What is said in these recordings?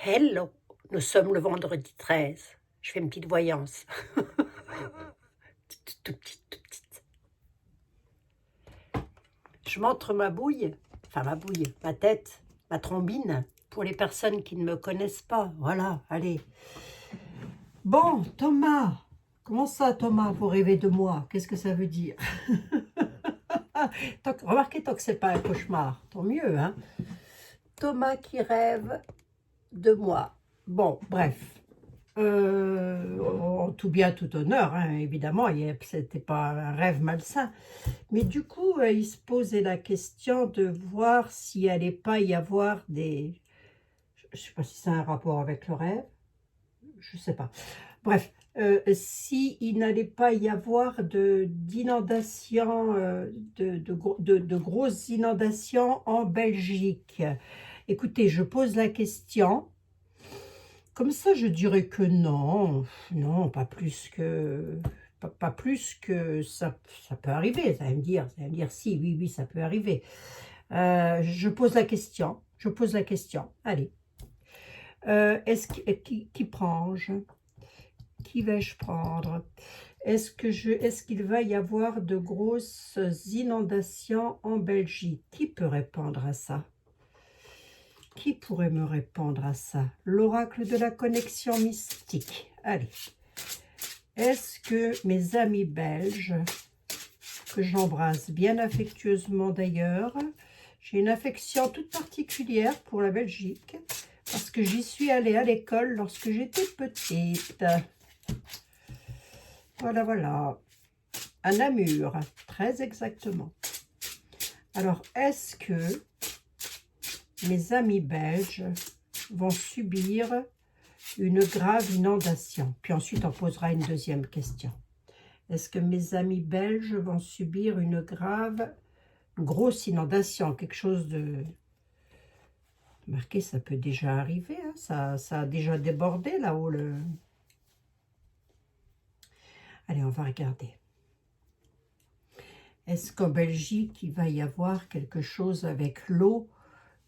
Hello, nous sommes le vendredi 13. Je fais une petite voyance. Toute petite, toute petite. Je montre ma bouille, ma tête, ma trombine, pour les personnes qui ne me connaissent pas. Voilà, allez. Bon, Thomas, comment ça, Thomas, vous rêvez de moi? Qu'est-ce que ça veut dire? Remarquez, tant que c'est pas un cauchemar, tant mieux, hein? Thomas qui rêve de moi. Bon, bref. En tout bien, tout honneur, hein, évidemment, c'était pas un rêve malsain. Mais du coup, il se posait la question de voir s'il n'allait pas y avoir des... Je ne sais pas si c'est un rapport avec le rêve, je ne sais pas. Bref, s'il n'allait pas y avoir d'inondations, de grosses inondations en Belgique. Écoutez, je pose la question. Comme ça, je dirais que non, non, pas plus que, pas plus que ça peut arriver. Ça va me dire si, oui, oui, ça peut arriver. Je pose la question, Allez, qui prends-je? Qui vais-je prendre? Est-ce qu'il va y avoir de grosses inondations en Belgique? Qui peut répondre à ça? Qui pourrait me répondre à ça? L'oracle de la connexion mystique. Allez. Est-ce que mes amis belges, que j'embrasse bien affectueusement d'ailleurs, j'ai une affection toute particulière pour la Belgique, parce que j'y suis allée à l'école lorsque j'étais petite. Voilà, voilà. À Namur, très exactement. Alors, est-ce que mes amis belges vont subir une grave inondation? Puis ensuite, on posera une deuxième question. Est-ce que mes amis belges vont subir une grosse inondation? Quelque chose de... Remarquez, ça peut déjà arriver, hein? Ça a déjà débordé là-haut. Allez, on va regarder. Est-ce qu'en Belgique, il va y avoir quelque chose avec l'eau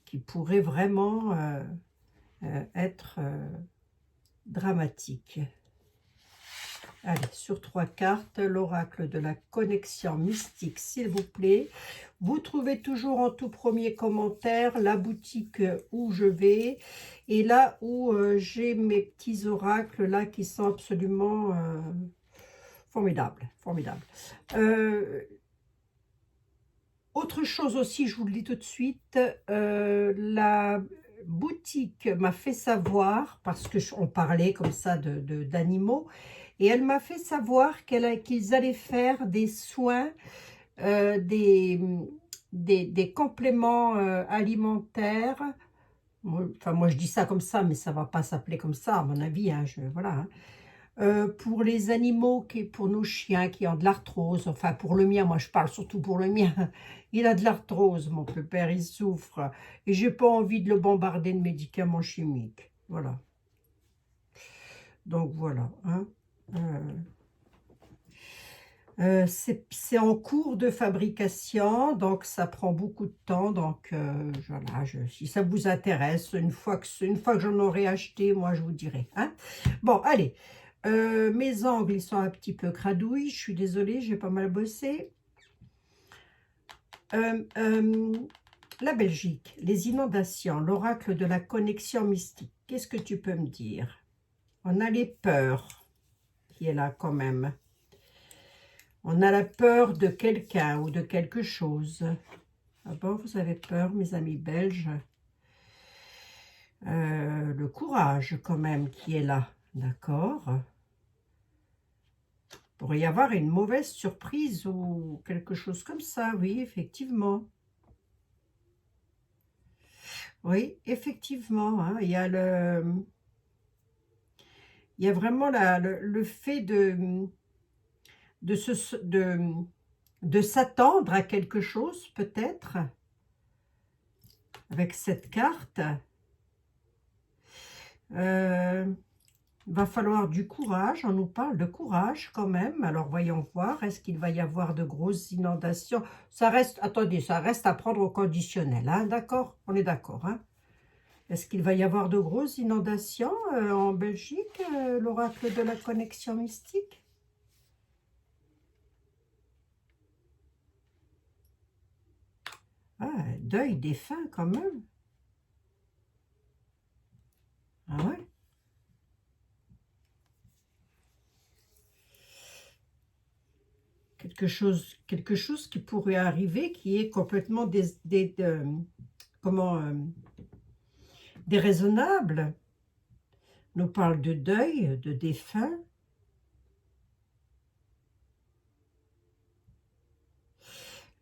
qui pourrait vraiment être dramatique? Allez, sur 3 cartes, l'oracle de la connexion mystique, s'il vous plaît. Vous trouvez toujours en tout premier commentaire la boutique où je vais et là où j'ai mes petits oracles là qui sont absolument formidables. Autre chose aussi, je vous le dis tout de suite, la boutique m'a fait savoir, parce que on parlait comme ça d'animaux, et elle m'a fait savoir qu'ils allaient faire des soins, des compléments alimentaires. Enfin, moi je dis ça comme ça, mais ça ne va pas s'appeler comme ça, à mon avis. Hein, voilà, hein. Pour les animaux, pour nos chiens qui ont de l'arthrose, enfin pour le mien, moi je parle surtout pour le mien, il a de l'arthrose, mon père, il souffre, et j'ai pas envie de le bombarder de médicaments chimiques, voilà. Donc voilà, hein. C'est en cours de fabrication, donc ça prend beaucoup de temps, donc voilà, si ça vous intéresse, une fois que j'en aurai acheté, moi je vous dirai, hein. Bon, allez. Mes ongles, ils sont un petit peu cradouilles. Je suis désolée, j'ai pas mal bossé. La Belgique, les inondations, l'oracle de la connexion mystique. Qu'est-ce que tu peux me dire? On a les peurs qui est là quand même. On a la peur de quelqu'un ou de quelque chose. Ah bon, vous avez peur, mes amis belges? Le courage quand même qui est là, d'accord? Pourrait y avoir une mauvaise surprise ou quelque chose comme ça, oui, effectivement. Oui, effectivement, hein, il y a vraiment le fait de s'attendre à quelque chose, peut-être, avec cette carte. Va falloir du courage, on nous parle de courage quand même. Alors voyons voir, est-ce qu'il va y avoir de grosses inondations? Ça reste, attendez, ça reste à prendre au conditionnel, hein, d'accord? On est d'accord, hein? Est-ce qu'il va y avoir de grosses inondations en Belgique, l'oracle de la connexion mystique? Ah, deuil, défunt quand même. Ah ouais? Quelque chose qui pourrait arriver, qui est complètement comment, déraisonnable. On nous parle de deuil, de défunt.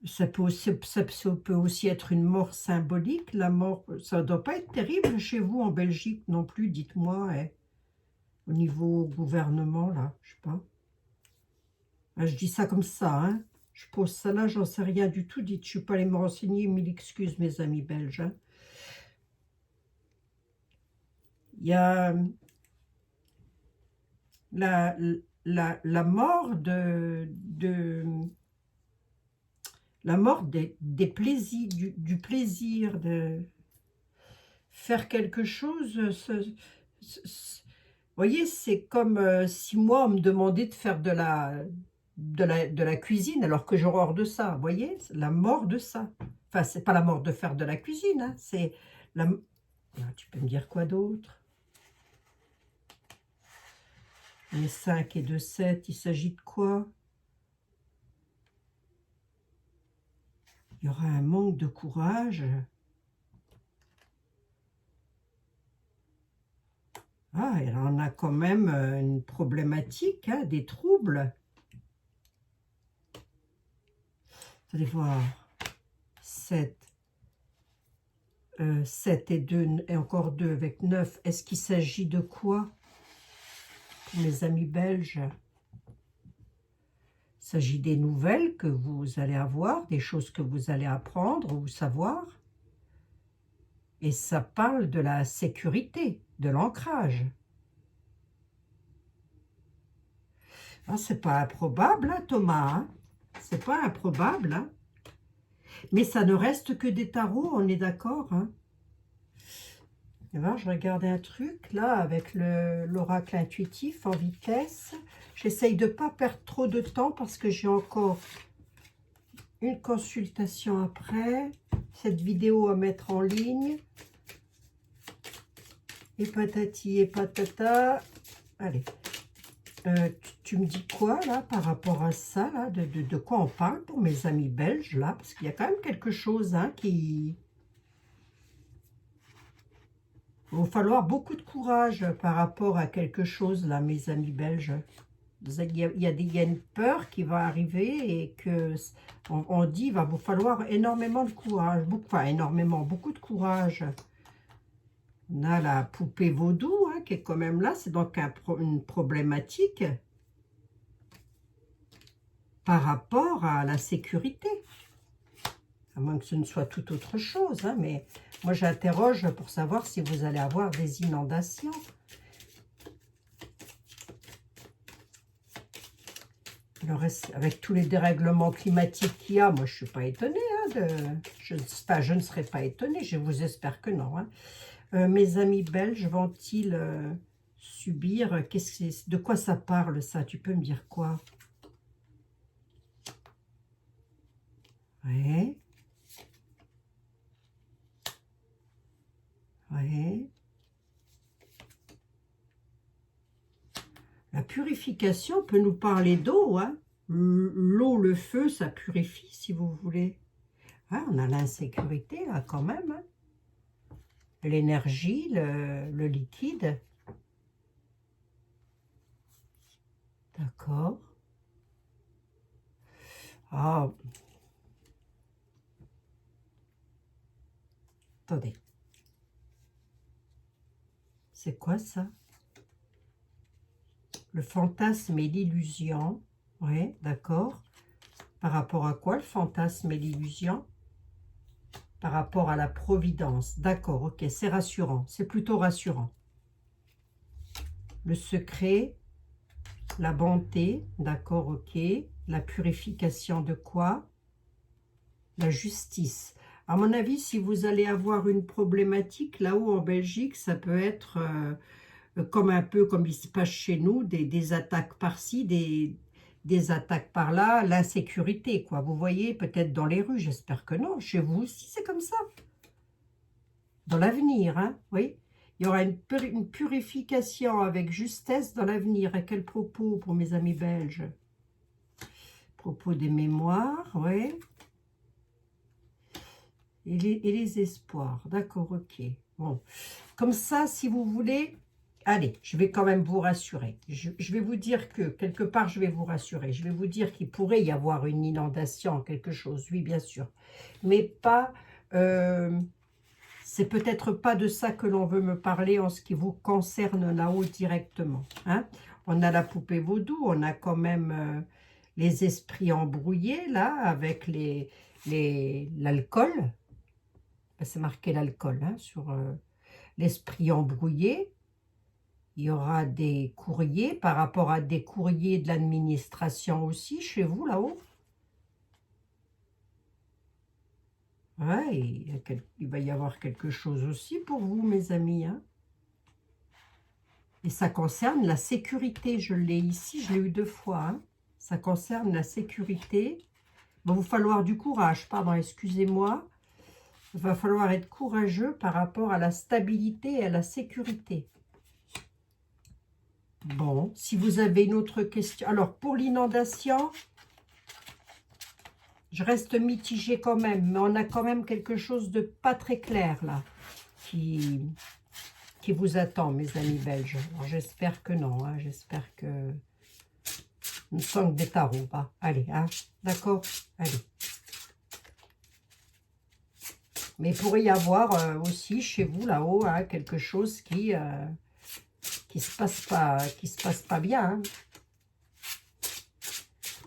Ça peut aussi être une mort symbolique. La mort, ça ne doit pas être terrible chez vous en Belgique non plus, dites-moi, hein, au niveau gouvernement, là, je sais pas. Ah, je dis ça comme ça, hein. Je pose ça là, j'en sais rien du tout. Dites, je suis pas allée me renseigner, mille excuses, mes amis belges, hein. Il y a la, la mort la mort des plaisirs, du plaisir de faire quelque chose. Vous voyez, c'est comme si moi, on me demandait de faire de la cuisine, alors que j'ai horreur de ça. Vous voyez, la mort de ça. Enfin, c'est pas la mort de faire de la cuisine, hein, c'est la... Ah, tu peux me dire quoi d'autre? Les 5 et 2, 7, il s'agit de quoi? Il y aura un manque de courage. Ah, elle en a quand même une problématique, hein, des troubles. Vous allez voir. 7. 7 et 2, et encore 2 avec 9. Est-ce qu'il s'agit de quoi? Pour mes amis belges, il s'agit des nouvelles que vous allez avoir, des choses que vous allez apprendre ou savoir. Et ça parle de la sécurité, de l'ancrage. Ah, c'est pas improbable, hein, Thomas. Hein, c'est pas improbable. Hein, mais ça ne reste que des tarots, on est d'accord, hein. Et ben, je regardais un truc là avec l'oracle intuitif en vitesse. J'essaye de ne pas perdre trop de temps parce que j'ai encore une consultation après. Cette vidéo à mettre en ligne. Et patati et patata. Allez. Tu me dis quoi là par rapport à ça là, de quoi on parle pour mes amis belges là? Parce qu'il y a quand même quelque chose, hein, qui... Il va falloir beaucoup de courage par rapport à quelque chose, là, mes amis belges. Il y a une peur qui va arriver et que on dit il va vous falloir énormément de courage. Enfin, énormément, beaucoup de courage. On a la poupée vaudou, hein, qui est quand même là. C'est donc une problématique par rapport à la sécurité. À moins que ce ne soit tout autre chose, hein, mais moi j'interroge pour savoir si vous allez avoir des inondations. Le reste, avec tous les dérèglements climatiques qu'il y a, moi je ne suis pas étonnée. Hein, je ne serais pas étonnée, je vous espère que non. Hein. Mes amis belges vont-ils subir, de quoi ça parle ça? Tu peux me dire quoi? Ouais. Ouais. La purification peut nous parler d'eau. Hein. L'eau, le feu, ça purifie, si vous voulez. Ah, on a l'insécurité, là, quand même. Hein. L'énergie, le liquide. D'accord. Ah. Attendez. C'est quoi, ça? Le fantasme et l'illusion. Oui, d'accord. Par rapport à quoi, le fantasme et l'illusion? Par rapport à la providence. D'accord, ok, c'est rassurant. C'est plutôt rassurant. Le secret, la bonté, d'accord, ok. La purification de quoi? La justice. À mon avis, si vous allez avoir une problématique là-haut en Belgique, ça peut être comme un peu comme il se passe chez nous, des attaques par-ci, des attaques par-là, l'insécurité, quoi. Vous voyez, peut-être dans les rues, j'espère que non. Chez vous aussi, c'est comme ça. Dans l'avenir, hein, oui. Il y aura une purification avec justesse dans l'avenir. À quel propos pour mes amis belges? Propos des mémoires, oui. Et les espoirs, d'accord, ok. Bon, comme ça, si vous voulez, allez, je vais quand même vous rassurer. Je vais vous dire que, quelque part, je vais vous rassurer. Je vais vous dire qu'il pourrait y avoir une inondation, quelque chose, oui, bien sûr. Mais pas, c'est peut-être pas de ça que l'on veut me parler en ce qui vous concerne là-haut directement. Hein. On a la poupée vaudou, on a quand même les esprits embrouillés, là, avec l'alcool. C'est marqué l'alcool hein, sur l'esprit embrouillé. Il y aura des courriers par rapport à des courriers de l'administration aussi chez vous là-haut. Ouais, il va y avoir quelque chose aussi pour vous, mes amis. Hein. Et ça concerne la sécurité. Je l'ai ici, je l'ai eu 2 fois. Hein. Ça concerne la sécurité. Il va vous falloir du courage, pardon, excusez-moi. Il va falloir être courageux par rapport à la stabilité et à la sécurité. Bon, si vous avez une autre question. Alors, pour l'inondation, je reste mitigée quand même. Mais on a quand même quelque chose de pas très clair, là, qui vous attend, mes amis belges. J'espère que non. Hein, j'espère que... Nous sommes des tarots. Bah. Allez, hein, d'accord. Allez. Mais il pourrait y avoir aussi, chez vous, là-haut, hein, quelque chose qui se passe pas bien. Hein.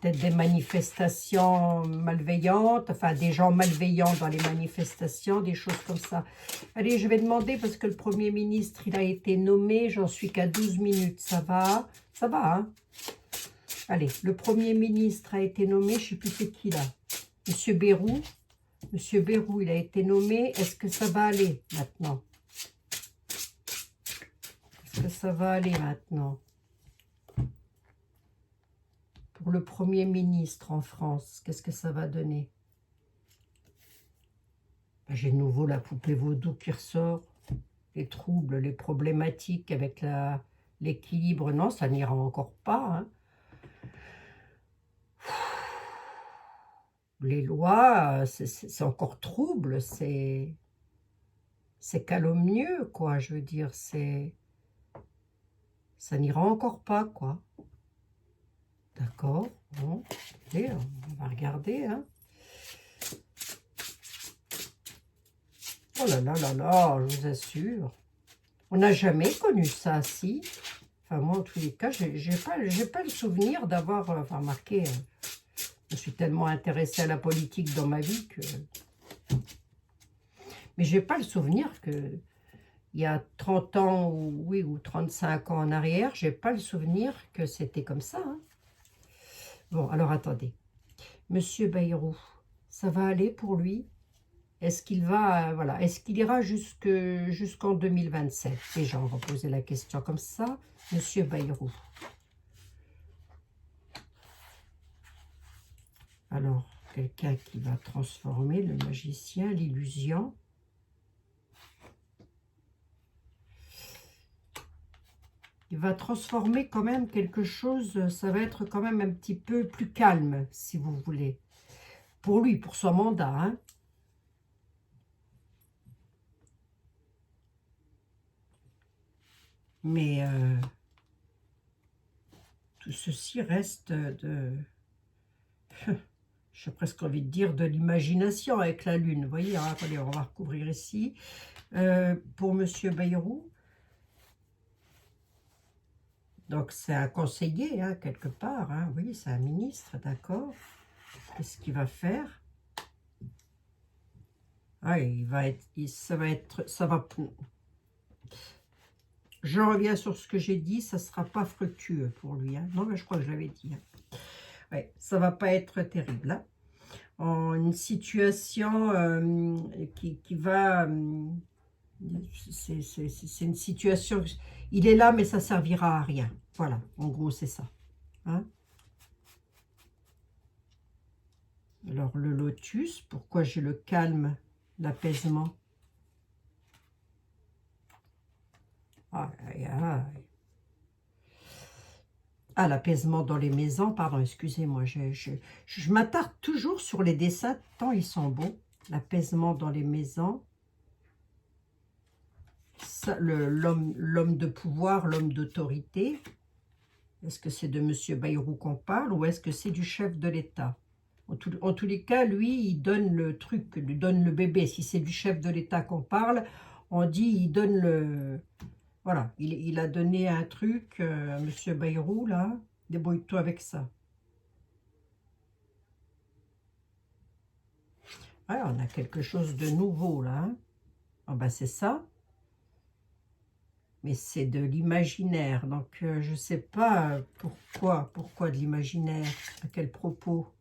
Peut-être des manifestations malveillantes, enfin des gens malveillants dans les manifestations, des choses comme ça. Allez, je vais demander parce que le Premier ministre, il a été nommé, j'en suis qu'à 12 minutes, ça va? Ça va, hein? Allez, le Premier ministre a été nommé, je ne sais plus c'est qui là. Monsieur Bayrou. Monsieur Bayrou, il a été nommé, est-ce que ça va aller maintenant? Est-ce que ça va aller maintenant? Pour le Premier ministre en France, qu'est-ce que ça va donner? J'ai de nouveau la poupée vaudou qui ressort. Les troubles, les problématiques avec l'équilibre. Non, ça n'ira encore pas. Hein. Les lois, c'est encore trouble. C'est calomnieux, quoi. Je veux dire, ça n'ira encore pas, quoi. D'accord. Bon, écoutez, on va regarder. Hein. Oh là là là là, je vous assure. On n'a jamais connu ça, si. Enfin, moi, en tous les cas, j'ai pas le souvenir d'avoir... enfin, remarqué, je suis tellement intéressée à la politique dans ma vie que... Mais j'ai pas le souvenir que... Il y a 30 ans, ou 35 ans en arrière, j'ai pas le souvenir que c'était comme ça. Hein. Bon, alors attendez. Monsieur Bayrou, ça va aller pour lui? Est-ce qu'il va, voilà, est-ce qu'il ira jusqu'en 2027? Déjà, on va poser la question comme ça. Monsieur Bayrou. Alors, quelqu'un qui va transformer le magicien, l'illusion. Il va transformer quand même quelque chose, ça va être quand même un petit peu plus calme, si vous voulez. Pour lui, pour son mandat, hein. Mais tout ceci reste de... J'ai presque envie de dire de l'imagination avec la lune. Vous voyez, hein, attendez, on va recouvrir ici. Pour Monsieur Bayrou. Donc, c'est un conseiller, hein, quelque part. Hein. Oui, c'est un ministre, d'accord. Qu'est-ce qu'il va faire? Ah, ça va... Je reviens sur ce que j'ai dit, ça ne sera pas fructueux pour lui. Hein. Non, mais je crois que je l'avais dit. Hein. Ouais, ça ne va pas être terrible. Hein. en une situation qui va... c'est une situation... Il est là, mais ça servira à rien. Voilà, en gros, c'est ça. Hein? Alors, le lotus, pourquoi j'ai le calme, l'apaisement? Aïe, aïe. Ah, l'apaisement dans les maisons, pardon, excusez-moi, je m'attarde toujours sur les dessins, tant ils sont beaux. L'apaisement dans les maisons. L'homme de pouvoir, l'homme d'autorité. Est-ce que c'est de M. Bayrou qu'on parle ou est-ce que c'est du chef de l'État? En tous les cas, lui, il donne le truc, lui donne le bébé. Si c'est du chef de l'État qu'on parle, on dit il donne le... Voilà, il a donné un truc, M. Bayrou, là, débrouille-toi avec ça. Ouais, on a quelque chose de nouveau, là. Hein. Ah ben, c'est ça. Mais c'est de l'imaginaire, donc je ne sais pas pourquoi de l'imaginaire, à quel propos?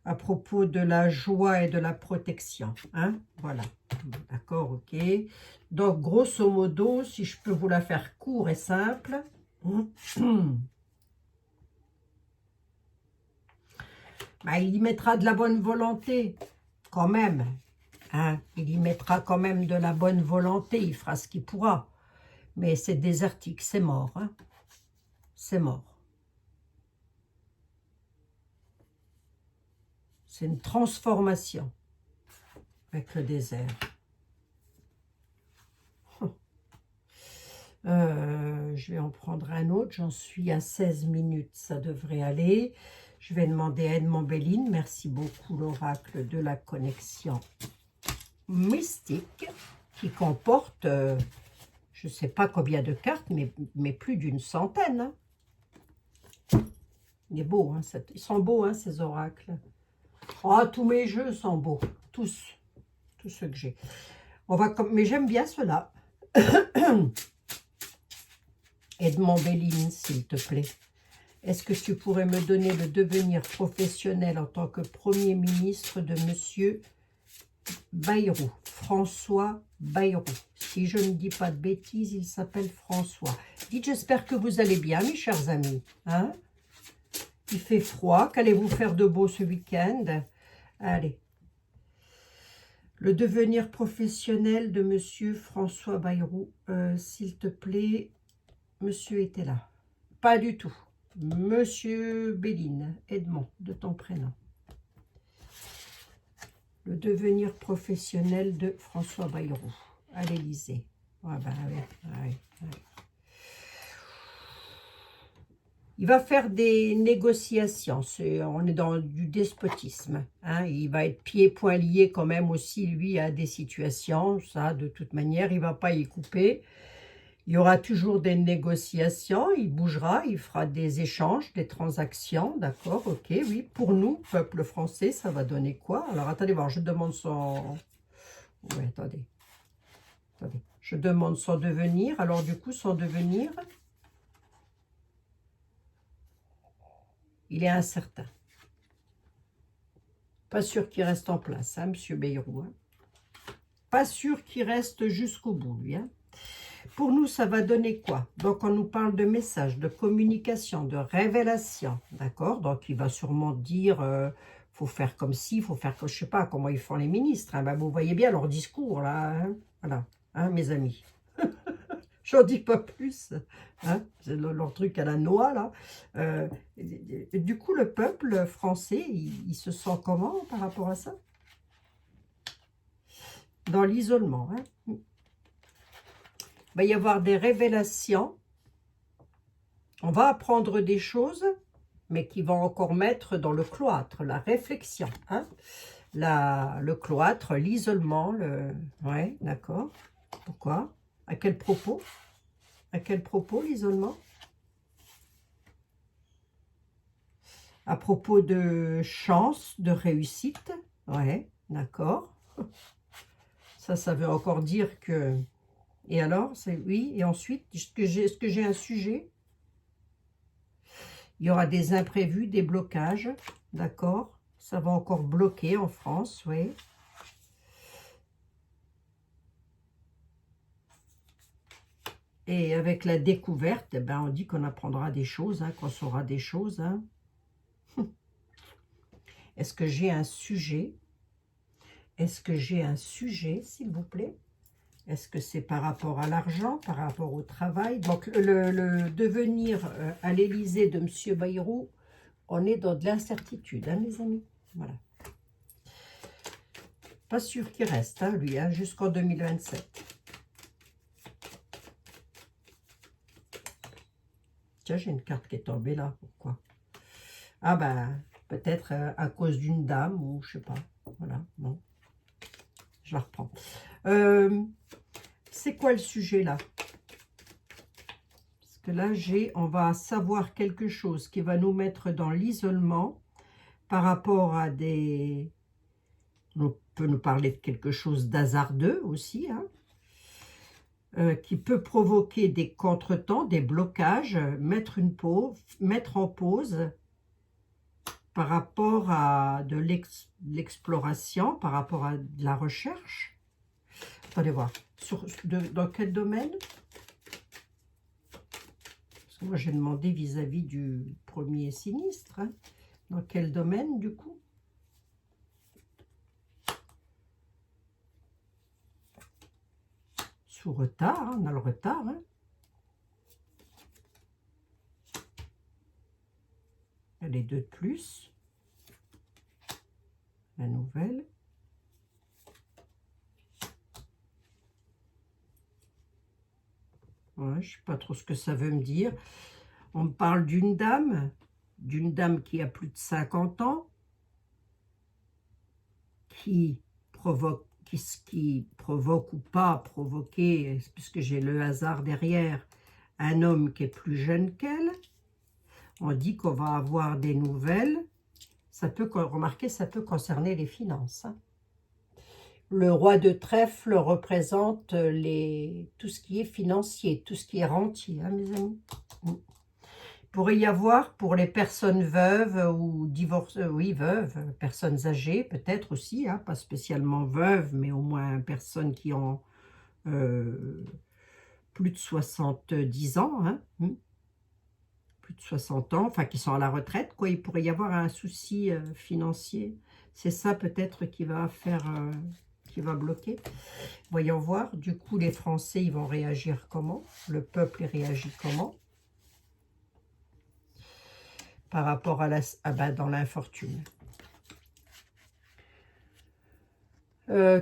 À propos de la joie et de la protection, hein? Voilà, d'accord, ok. Donc, grosso modo, si je peux vous la faire court et simple, bah, il y mettra de la bonne volonté, quand même. Hein? Il y mettra quand même de la bonne volonté, il fera ce qu'il pourra. Mais c'est désertique, c'est mort. Hein? C'est mort. C'est une transformation avec le désert. Je vais en prendre un autre. J'en suis à 16 minutes. Ça devrait aller. Je vais demander à Edmond Béline. Merci beaucoup, l'oracle de la connexion mystique qui comporte, je ne sais pas combien de cartes, mais plus d'une centaine. Hein. Il est beau, hein, ils sont beaux, hein, ces oracles. Oh, tous mes jeux sont beaux, tous ceux que j'ai. Mais j'aime bien ceux-là. Edmond Béline, s'il te plaît. Est-ce que tu pourrais me donner le devenir professionnel en tant que Premier ministre de Monsieur Bayrou, François Bayrou? Si je ne dis pas de bêtises, il s'appelle François. Dites, j'espère que vous allez bien, mes chers amis. Hein? Il fait froid. Qu'allez-vous faire de beau ce week-end? Allez. Le devenir professionnel de Monsieur François Bayrou. S'il te plaît, monsieur était là. Pas du tout. Monsieur Béline, Edmond, de ton prénom. Le devenir professionnel de François Bayrou, à l'Élysée. Ah ben, oui. Il va faire des négociations. On est dans du despotisme. Hein. Il va être pieds poings liés quand même aussi, lui, à des situations. Ça, de toute manière, il ne va pas y couper. Il y aura toujours des négociations, il bougera, il fera des échanges, des transactions, d'accord, ok, oui. Pour nous, peuple français, ça va donner quoi? Alors, attendez voir, je demande son... Oui, attendez. Je demande son devenir. Alors, du coup, son devenir, il est incertain. Pas sûr qu'il reste en place, hein, monsieur Bayrou. Hein. Pas sûr qu'il reste jusqu'au bout, lui, hein. Pour nous, ça va donner quoi? Donc, on nous parle de messages, de communication, de révélation, d'accord? Donc, il va sûrement dire, faut faire comme ci, faut faire comme, je sais pas comment ils font les ministres. Hein. Ben, vous voyez bien leur discours, là. Hein? Voilà, hein, mes amis. J'en dis pas plus. Hein? C'est leur truc à la noix, là. Du coup, le peuple français, il se sent comment par rapport à ça? Dans l'isolement, hein? Il va y avoir des révélations. On va apprendre des choses, mais qui vont encore mettre dans le cloître, la réflexion. Hein? Le cloître, l'isolement. Ouais, d'accord. Pourquoi? À quel propos? À quel propos, l'isolement? À propos de chance, de réussite. Ouais, d'accord. Ça veut encore dire que... Et alors, oui, et ensuite, est-ce que j'ai un sujet? Il y aura des imprévus, des blocages, d'accord? Ça va encore bloquer en France, oui. Et avec la découverte, eh ben, on dit qu'on apprendra des choses, hein, qu'on saura des choses. Hein. Est-ce que j'ai un sujet? Est-ce que j'ai un sujet, s'il vous plaît? Est-ce que c'est par rapport à l'argent, par rapport au travail? Donc, le devenir à l'Élysée de M. Bayrou, on est dans de l'incertitude, hein, les amis. Voilà. Pas sûr qu'il reste, hein, lui, hein, jusqu'en 2027. Tiens, j'ai une carte qui est tombée là. Pourquoi? Ah ben, peut-être à cause d'une dame ou je sais pas. Voilà, bon. Je la reprends. C'est quoi le sujet là? Parce que là, on va savoir quelque chose qui va nous mettre dans l'isolement par rapport à des... On peut nous parler de quelque chose d'hasardeux aussi, hein, qui peut provoquer des contretemps, des blocages, mettre en pause par rapport à de l'exploration, par rapport à de la recherche. Attendez voir. Dans quel domaine? Parce que moi, j'ai demandé vis-à-vis du premier sinistre. Hein. Dans quel domaine, du coup? Sous retard, hein, on a le retard. Hein. Les deux de plus. La nouvelle. Ouais, je ne sais pas trop ce que ça veut me dire. On me parle d'une dame qui a plus de 50 ans, qui provoque ou pas provoquer, puisque j'ai le hasard derrière, un homme qui est plus jeune qu'elle. On dit qu'on va avoir des nouvelles. Ça peut, remarquez, ça peut concerner les finances. Hein. Le roi de trèfle représente tout ce qui est financier, tout ce qui est rentier, hein, mes amis. Il pourrait y avoir pour les personnes veuves ou divorcées, oui, veuves, personnes âgées peut-être aussi, hein, pas spécialement veuves, mais au moins personnes qui ont plus de 70 ans, hein, plus de 60 ans, enfin qui sont à la retraite, quoi. Il pourrait y avoir un souci financier. C'est ça peut-être qui va faire, qui va bloquer. Voyons voir, du coup les Français, ils vont réagir comment? Le peuple, il réagit comment? Par rapport à dans l'infortune.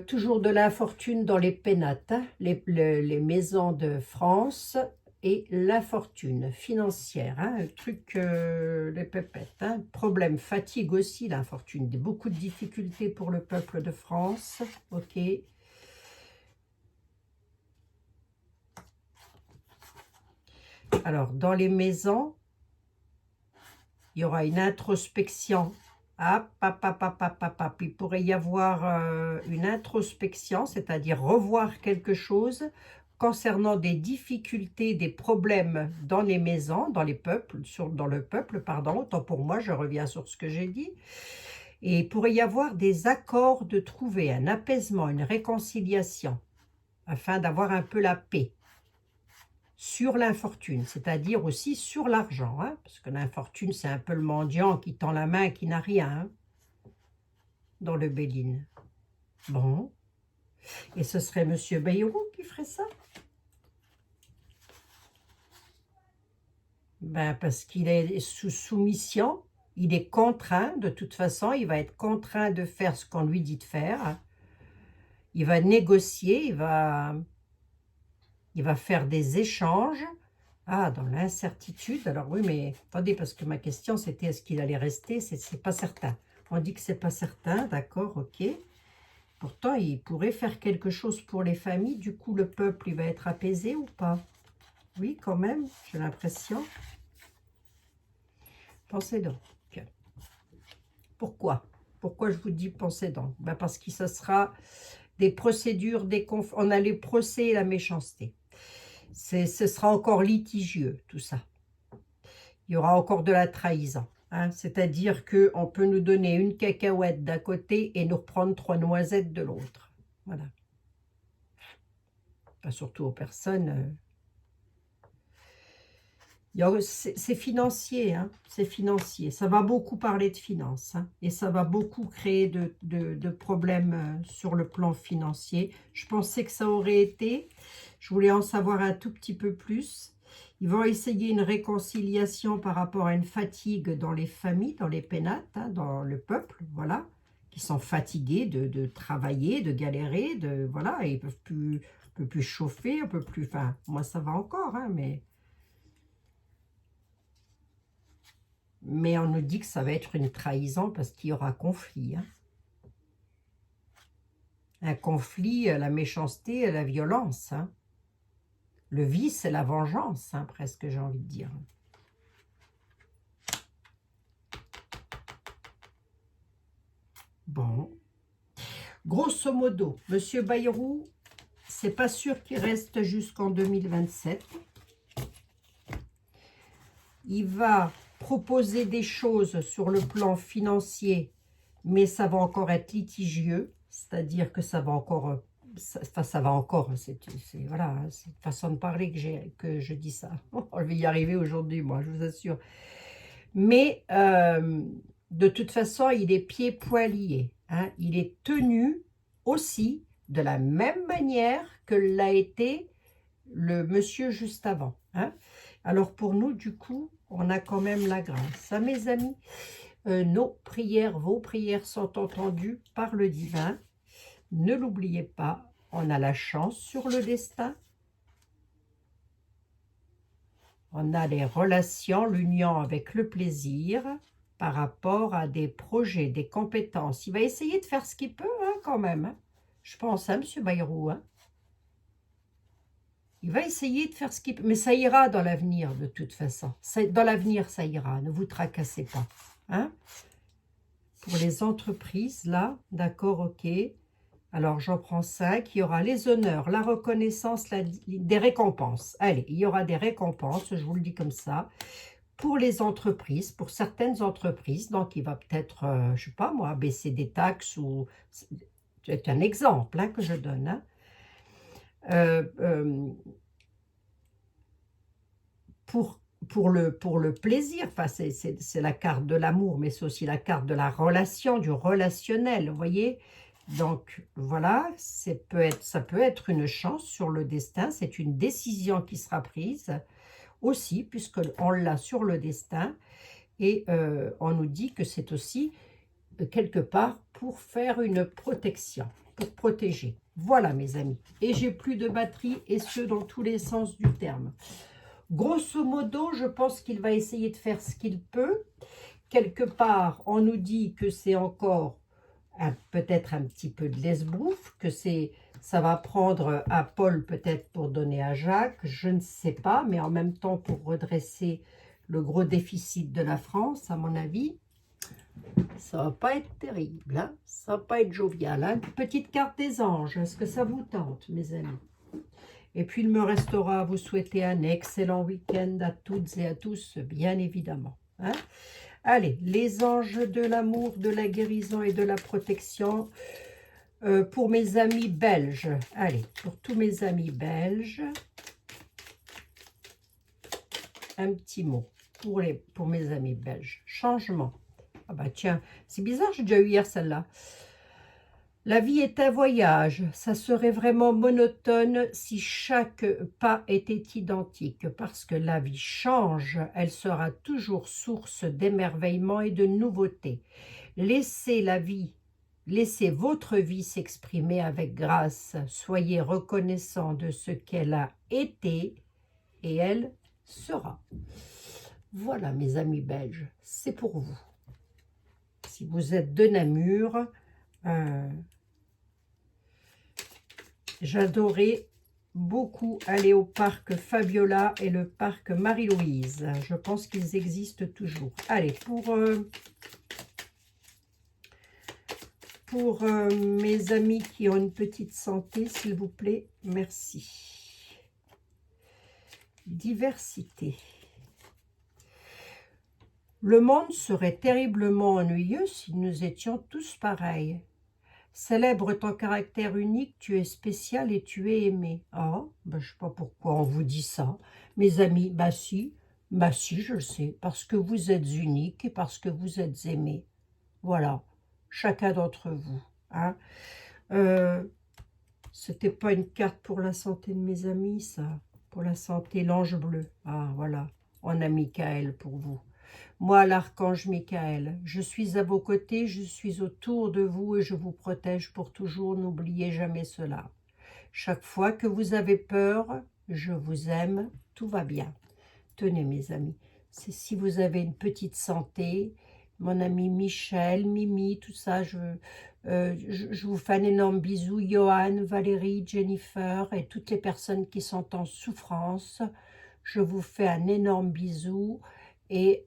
Toujours de l'infortune dans les pénates, hein, les maisons de France et l'infortune financière, hein, le truc, les pépettes. Hein, problème, fatigue aussi, l'infortune. Beaucoup de difficultés pour le peuple de France. Ok. Alors, dans les maisons, il y aura une introspection. Il pourrait y avoir une introspection, c'est-à-dire revoir quelque chose concernant des difficultés, des problèmes dans les maisons, dans les peuples, dans le peuple, pardon, autant pour moi, je reviens sur ce que j'ai dit. Et il pourrait y avoir des accords de trouver un apaisement, une réconciliation, afin d'avoir un peu la paix. Sur l'infortune, c'est-à-dire aussi sur l'argent, hein, parce que l'infortune, c'est un peu le mendiant qui tend la main, qui n'a rien, hein, dans le Béline. Bon, et ce serait M. Bayrou qui ferait ça? Ben, parce qu'il est sous soumission, il est contraint, de toute façon, il va être contraint de faire ce qu'on lui dit de faire. Il va négocier, il va faire des échanges. Ah, dans l'incertitude. Alors oui, mais attendez, parce que ma question, c'était est-ce qu'il allait rester? C'est pas certain. On dit que c'est pas certain, d'accord, ok. Pourtant, il pourrait faire quelque chose pour les familles. Du coup, le peuple, il va être apaisé ou pas? Oui, quand même, j'ai l'impression. Pensez donc. Pourquoi? Pourquoi je vous dis pensez donc? Ben parce que ce sera des procédures, on a les procès et la méchanceté. Ce sera encore litigieux, tout ça. Il y aura encore de la trahison. Hein, c'est-à-dire qu'on peut nous donner une cacahuète d'un côté et nous reprendre 3 noisettes de l'autre. Voilà. Pas surtout aux personnes. C'est financier, hein, c'est financier. Ça va beaucoup parler de finances, hein, et ça va beaucoup créer de problèmes sur le plan financier. Je pensais que ça aurait été. Je voulais en savoir un tout petit peu plus. Ils vont essayer une réconciliation par rapport à une fatigue dans les familles, dans les pénates, hein, dans le peuple, voilà, qui sont fatigués de travailler, de galérer, voilà, et ils ne peuvent plus chauffer, on peut plus, enfin, moi ça va encore, hein, mais on nous dit que ça va être une trahison parce qu'il y aura conflit, hein. Un conflit, la méchanceté, la violence, hein. Le vice et la vengeance, hein, presque, j'ai envie de dire. Bon. Grosso modo, Monsieur Bayrou, c'est pas sûr qu'il reste jusqu'en 2027. Il va proposer des choses sur le plan financier, mais ça va encore être litigieux, c'est-à-dire que ça va encore, ça va encore, voilà, c'est une façon de parler que je dis ça. Je vais y arriver aujourd'hui, moi, je vous assure. Mais de toute façon, il est pieds-poings liés, hein. Il est tenu aussi de la même manière que l'a été le monsieur juste avant, hein. Alors pour nous, du coup, on a quand même la grâce, hein, mes amis. Nos prières, vos prières sont entendues par le divin. Ne l'oubliez pas, on a la chance sur le destin. On a les relations, l'union avec le plaisir par rapport à des projets, des compétences. Il va essayer de faire ce qu'il peut, hein, quand même, hein. Je pense, hein, M. Bayrou, hein. Il va essayer de faire ce qu'il peut, mais ça ira dans l'avenir de toute façon. Dans l'avenir, ça ira, ne vous tracassez pas, hein. Pour les entreprises, là, d'accord, ok. Alors, j'en prends 5. Il y aura les honneurs, la reconnaissance, des récompenses. Allez, il y aura des récompenses, je vous le dis comme ça. Pour les entreprises, pour certaines entreprises, donc il va peut-être, je ne sais pas moi, baisser des taxes ou... C'est un exemple, hein, que je donne, hein. Pour le plaisir, enfin, c'est la carte de l'amour, mais c'est aussi la carte de la relation, du relationnel, vous voyez. Donc, voilà, ça peut être une chance sur le destin, c'est une décision qui sera prise aussi, puisqu'on l'a sur le destin, et on nous dit que c'est aussi, quelque part, pour faire une protection, pour protéger. Voilà, mes amis. Et j'ai plus de batterie, et ce, dans tous les sens du terme. Grosso modo, je pense qu'il va essayer de faire ce qu'il peut. Quelque part, on nous dit que c'est encore peut-être un petit peu de l'esbrouffe, que ça va prendre à Paul peut-être pour donner à Jacques, je ne sais pas, mais en même temps pour redresser le gros déficit de la France, à mon avis, ça va pas être terrible, hein, ça va pas être jovial, hein. Petite carte des anges, est-ce que ça vous tente, mes amis? Et puis, il me restera à vous souhaiter un excellent week-end à toutes et à tous, bien évidemment, hein. Allez, les anges de l'amour, de la guérison et de la protection pour mes amis belges. Allez, pour tous mes amis belges, un petit mot pour mes amis belges. Changement. Ah bah tiens, c'est bizarre, j'ai déjà eu hier celle-là. La vie est un voyage, ça serait vraiment monotone si chaque pas était identique, parce que la vie change, elle sera toujours source d'émerveillement et de nouveautés. Laissez votre vie s'exprimer avec grâce, soyez reconnaissant de ce qu'elle a été et elle sera. Voilà mes amis belges, c'est pour vous. Si vous êtes de Namur, j'adorais beaucoup aller au parc Fabiola et le parc Marie-Louise. Je pense qu'ils existent toujours. Allez, pour mes amis qui ont une petite santé, s'il vous plaît, merci. Diversité. Le monde serait terriblement ennuyeux si nous étions tous pareils. Célèbre ton caractère unique, tu es spécial et tu es aimé. Ah, ben, je ne sais pas pourquoi on vous dit ça. Mes amis, bah si, je le sais, parce que vous êtes unique et parce que vous êtes aimé. Voilà, chacun d'entre vous. Hein. C'était pas une carte pour la santé de mes amis, ça. Pour la santé, l'ange bleu. Ah, voilà, on a Michael pour vous. Moi, l'archange Michael, je suis à vos côtés, je suis autour de vous et je vous protège pour toujours, n'oubliez jamais cela. Chaque fois que vous avez peur, je vous aime, tout va bien. Tenez mes amis, c'est si vous avez une petite santé, mon ami Michel, Mimi, tout ça, je vous fais un énorme bisou, Johan, Valérie, Jennifer et toutes les personnes qui sont en souffrance, je vous fais un énorme bisou et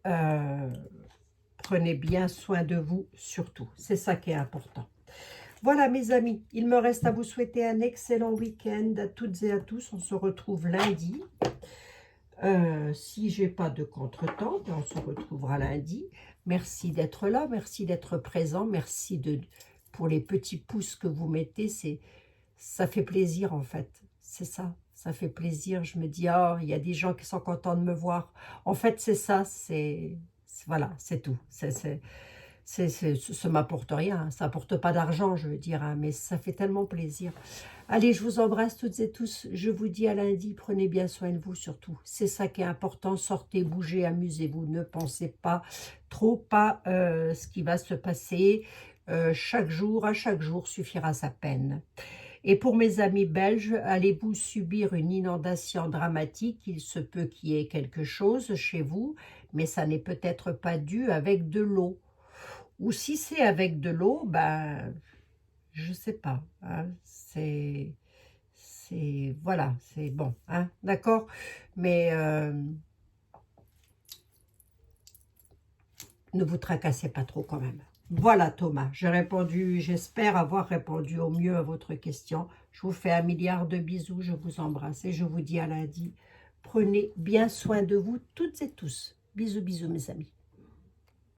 prenez bien soin de vous surtout, c'est ça qui est important. Voilà mes amis, il me reste à vous souhaiter un excellent week-end à toutes et à tous, on se retrouve lundi. Si j'ai pas de contretemps, on se retrouvera lundi. Merci d'être là, merci d'être présent, merci pour les petits pouces que vous mettez, ça fait plaisir en fait, c'est ça fait plaisir. Je me dis, oh, il y a des gens qui sont contents de me voir. En fait, c'est ça, voilà, c'est tout. Ça m'apporte rien, ça apporte pas d'argent, je veux dire, hein, mais ça fait tellement plaisir. Allez, je vous embrasse toutes et tous, je vous dis à lundi, prenez bien soin de vous surtout, c'est ça qui est important, sortez, bougez, amusez-vous, ne pensez pas trop à ce qui va se passer, à chaque jour suffira sa peine. Et pour mes amis belges, allez-vous subir une inondation dramatique, il se peut qu'il y ait quelque chose chez vous, mais ça n'est peut-être pas dû avec de l'eau. Ou si c'est avec de l'eau, ben, je sais pas. Hein, voilà, c'est bon, hein, d'accord. Mais ne vous tracassez pas trop quand même. Voilà Thomas, j'ai répondu, j'espère avoir répondu au mieux à votre question. Je vous fais un milliard de bisous, je vous embrasse et je vous dis à lundi. Prenez bien soin de vous toutes et tous. Bisous, bisous mes amis.